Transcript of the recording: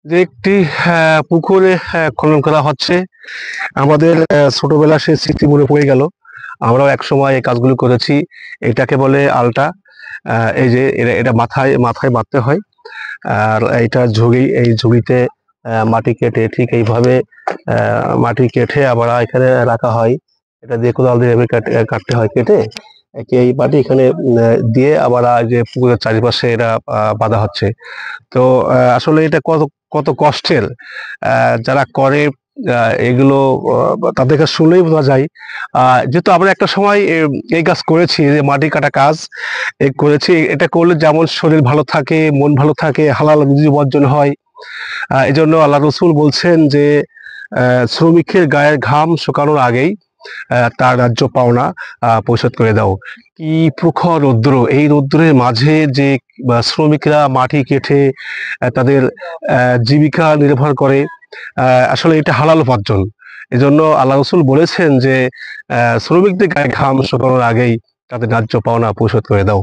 যে একটি পুকুরে খনন করা হচ্ছে। আমাদের ছোটবেলার সেই স্মৃতি মনে পড়ে গেল। আমরাও একসময় এই কাজগুলো করেছি। এটাকে বলে আলটা। এই যে এটা মাথায় মাথায় বাঁধতে হয়। আর এইটা ঝুড়ি, এই ঝুড়িতে মাটি কেটে ঠিক এইভাবে মাটি কেটে আবার এখানে রাখা হয়। এটা দিয়ে কোদাল দিয়ে এভাবে কাটতে হয়, কেটে এই মাটি এখানে দিয়ে আবার যে পুকুরের চারিপাশে এটা বাঁধা হচ্ছে। তো আসলে এটা কত কত কষ্টের, যারা করে এগুলো তাদেরকে শুনলেই বোঝা যায়। যেহেতু আমরা একটা সময় এই কাজ করেছি, যে মাটি কাটা কাজ করেছি। এটা করলে যেমন শরীর ভালো থাকে, মন ভালো থাকে, হালাল রুজি বর্জন হয়। এই জন্য আল্লাহ রসুল বলছেন যে শ্রমিকের গায়ের ঘাম শুকানোর আগেই তার ন্যায্য পাওনা পরিশোধ করে দাও। কি প্রখর রৌদ্র! এই রৌদ্রের মাঝে যে শ্রমিকরা মাটি কেটে তাদের জীবিকা নির্ভর করে, আসলে এটা হালাল উপার্জন। এজন্য আল্লাহ রসুল বলেছেন যে শ্রমিকদের গায়ে ঘাম শুকানোর আগেই তাদের ন্যায্য পাওনা পরিশোধ করে দাও।